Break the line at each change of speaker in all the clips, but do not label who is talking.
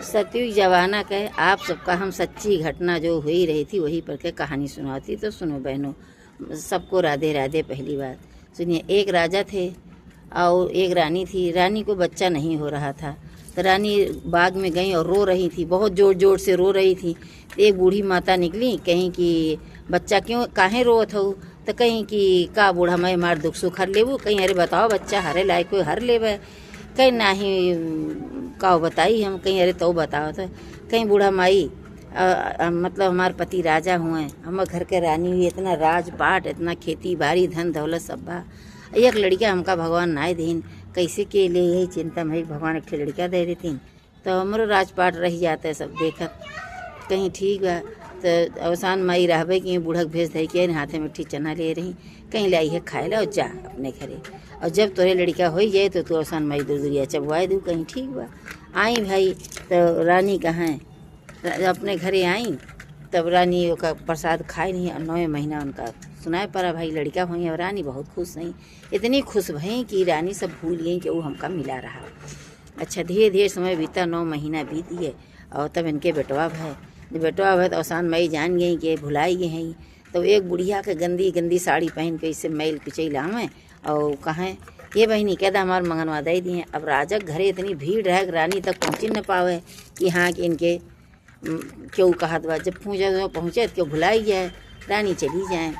सतयुग जमाना के आप सबका हम सच्ची घटना जो हुई रही थी वही पर के कहानी सुनाती। तो सुनो बहनों, सबको राधे राधे। पहली बात सुनिए, एक राजा थे और एक रानी थी। रानी को बच्चा नहीं हो रहा था तो रानी बाग में गई और रो रही थी, बहुत जोर जोर से रो रही थी। एक बूढ़ी माता निकली, कहीं कि बच्चा क्यों काहे रोत हो? तो कहीं कि का बूढ़ा मैं मार दुख सुख हर लेबू। कहीं अरे बताओ बच्चा हरे लायक कोई हर लेवे? कहीं नाही का बताई हम। कहीं अरे तो बताओ। तो कहीं बूढ़ा माई मतलब हमारे पति राजा हुए, हम घर के रानी हुई, इतना राजपाट, इतना खेती बाड़ी धन दौलत सब बा, एक लड़का हमका भगवान नाय दीन, कैसे के लिए यही चिंता में भगवान एक लड़का दे देतीन तो हमरो राजपाट रह जाते सब देखत। कहीं ठीक बा तो अवसान माई रहबे कि बूढ़क भेज दे के हाथे में ठीक चना ले रही, कहीं लाई है खाए ला और जा अपने घरे। और जब तोरे लड़का हो जाए तो तू अवसान माई दूर दूरिया चबवाए दू। कहीं ठीक बा आई भाई तो रानी कहाँ अपने घरे आई, तब रानी का प्रसाद खाए नहीं और 9 महीना उनका सुनाए पड़ा भाई लड़का हुई। और रानी बहुत खुश नहीं, इतनी खुश भई कि रानी सब भूल गई कि वो हमका मिला रहा। अच्छा धीरे धीरे समय बीता, 9 महीना बीत गए और तब इनके बेटवा भय। जब बेटवा भय तो आसान मई जान गई कि भुलाई गई हैं। तो एक बुढ़िया के गंदी गंदी साड़ी पहन के इसे मैल कुचैला में और कहें ये बहनी कहता हमारे मंगनवा दे दिए। अब राजा घरे इतनी भीड़ रहे रानी तक पहुँच न पावे कि हाँ कि इनके क्यों कहत बा। जब पहुँचे तो क्यों भुलाई जाए, रानी चली जाए।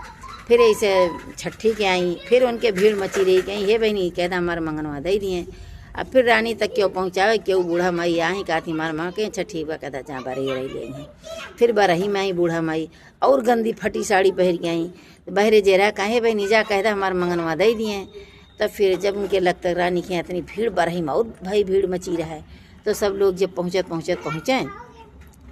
फिर ऐसे छठी के आई, फिर उनके भीड़ मची रही। कहीं हे बहनी कहता हमारे मंगनवा दे दिए। अब फिर रानी तक क्यों पहुँचावे, क्यों बूढ़ा माई आई कहती हमारे माँ के छठी बा कहता जहाँ बरही रही ले हैं। फिर बरही में आई बूढ़ा माई और गंदी फटी साड़ी पहन के आई। बहरे जेरा काहे बहनी जा कहता हमारे मंगनवा दे दिए। तब फिर जब उनके लगता रानी के इतनी भीड़ बरही में और भाई भीड़ मची रहा है तो सब लोग जब पहुँचे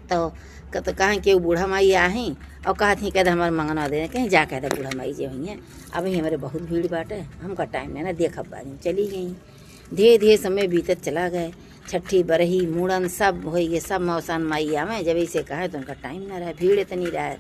तो कहें कि बूढ़ा माई आई और कहा थी कहते हमारे मंगनवा दे कहीं जा कहते बूढ़ा माई जो हुई हैं अब ही हमारे बहुत भीड़ बाटे हमका टाइम है ना देखब बानी चली गई। धीरे धीरे समय बीतत चला गए, छठी बरही मुड़न सब हो गए, सब मौसान माई आवे। जब इसे कहे तो उनका टाइम ना रहा, भीड़ इतनी रहा।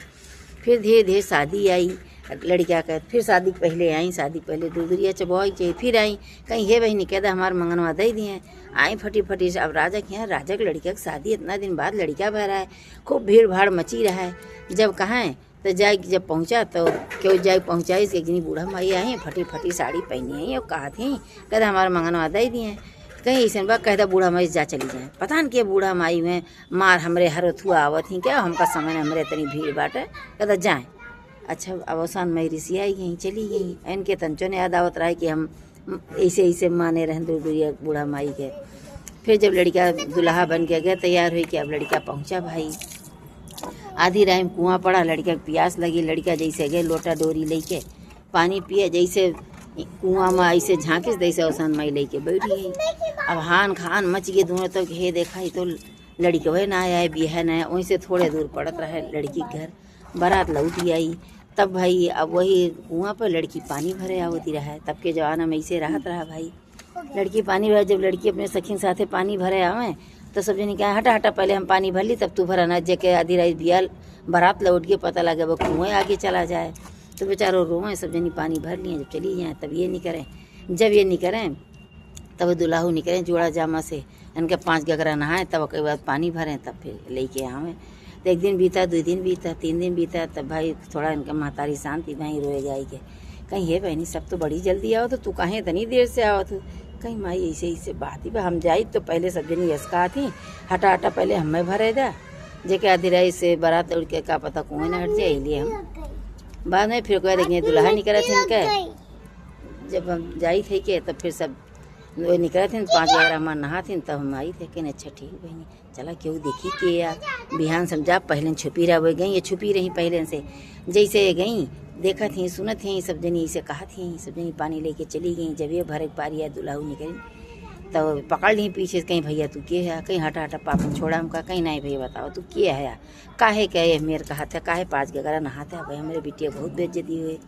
फिर धीरे धीरे शादी आई लड़किया का, फिर शादी पहले आई, शादी पहले दूरिया चबोई चाहिए। फिर आई कहीं हे बहनी कहता हमारे मंगनवा दे दिए। आई फटी फटी से अब राजा के यहाँ राजा की लड़किया की शादी इतना दिन बाद लड़का बह रहा है, खूब भीड़ भाड़ मची रहा है। जब कहाँ तो जाए जब पहुँचा तो क्यों जाए पहुँचाई से एक बूढ़ा माई आई फटी फटी साड़ी पहनी आई और कहा थी कहता हमारे मंगनवा दे दिए। कहीं ऐसे बात कहता बूढ़ा माई जा चली जाए, पता न के बूढ़ा माई में मार हमरे हर थुआ आवत ही क्या हमका समय हमरे इतनी भीड़ बाटे कहता जाए। अच्छा अब अवसान मई ऋषि आई गई चली गई। इनके तंचों ने याद आवत रहा है कि हम ऐसे ऐसे माने रहें दूर दूरिया बूढ़ा माई के। फिर जब लड़का दुल्हा बन के गया तैयार हुई कि अब लड़का पहुंचा भाई, आधी राह में कुआं पड़ा, लड़का प्यास लगी। लड़का जैसे गए लोटा डोरी लेके पानी पिए, जैसे कुआं में ऐसे झाँकिस जैसे अवसान माई लेके बैठ गई। अब हान खान मच गए दोनों तक तो हे देखा तो लड़के वह ना आया बिहा ना आया, वहीं से थोड़े दूर पड़त रहे लड़की घर। बारात लौटी आई तब भाई अब वही कुआं पर लड़की पानी भरे आवती रहा। तब के जमाना में ऐसे राहत रहा भाई, लड़की पानी भरे। जब लड़की अपने सखी साथे पानी भरे आवे तो सब जनी कहा हटा हटा पहले हम पानी भर ली तब तू भरा ना। जेके आधी रात बियाल बारात लौट के पता लगे वो कुएँ आगे चला जाए तो बेचारो रोएं। सब जनी पानी भर लिए जब चली जाए तब ये नहीं करें। जब ये नहीं करें तब दुल्हाऊ निकलें जोड़ा जामा से, इनके 5 गगरा नहाएं तब के बाद पानी भरें तब फिर लेके आवें। तो 1 दिन बीता, 2 दिन बीता, 3 दिन बीता, तब भाई थोड़ा इनका महतारी शांति भाई रोए जाए के कहीं हे बहनी सब तो बड़ी जल्दी आओ तो तू कहीं इतनी देर से आओ तो कहीं माई ऐसे ऐसे बात ही हम जाई तो पहले सब जनी यसका थी हटा हटा पहले हमें भरे दा जेके आधी रात से बारात उड़ के का पता कुएं न हट जाए। इसलिए हम बाद में फिर कह देंगे दुल्हा निकला थे इनके। जब हम जाई थे के तब फिर सब वो निकले थे 5 गगरा हमारे नहा थे तब हम आई थे कि अच्छा ठीक बहनी चला क्यों देखी कि यार बिहान समझा पहले छुपी रहा वो गई, ये छुपी रही पहले से जैसे गई देखा थी सुनत थी सब जनी ऐसे कहा थी। सब जनी पानी लेके चली गई। जब ये भरे पारी है दुल्हाऊ निकली तब पकड़ ली पीछे से, कहीं भैया तू के है, कहीं हटा हटा पापा छोड़ा हमका, कहीं नहीं भैया बताओ तू के है काहे कहे मेरे कहा था काहे 5 गगरा नहाता भाई हमारे बिटिया बहुत बेइज्जती हुए।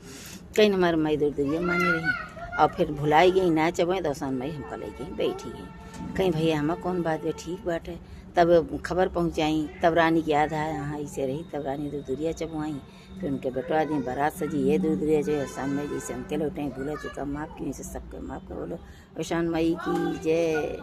कहीं हमारे माई दूर दूरिया माने रही और फिर भुलाई गई ना चबे तो असान माई हमका ले गई बैठी गई। कहीं भैया हमें कौन बात है ठीक बात है। तब खबर पहुँचाई तब रानी की याद आया यहाँ ऐसे रही तब रानी दूर दूरिया चबुआई। फिर उनके बेटवा दी बारात सजी ये दूर दूरिया जो असान माई जैसे उनके लौटे भूला चुका माफ़ की सबके माफ़ कर बोलो अवसान माई की जय।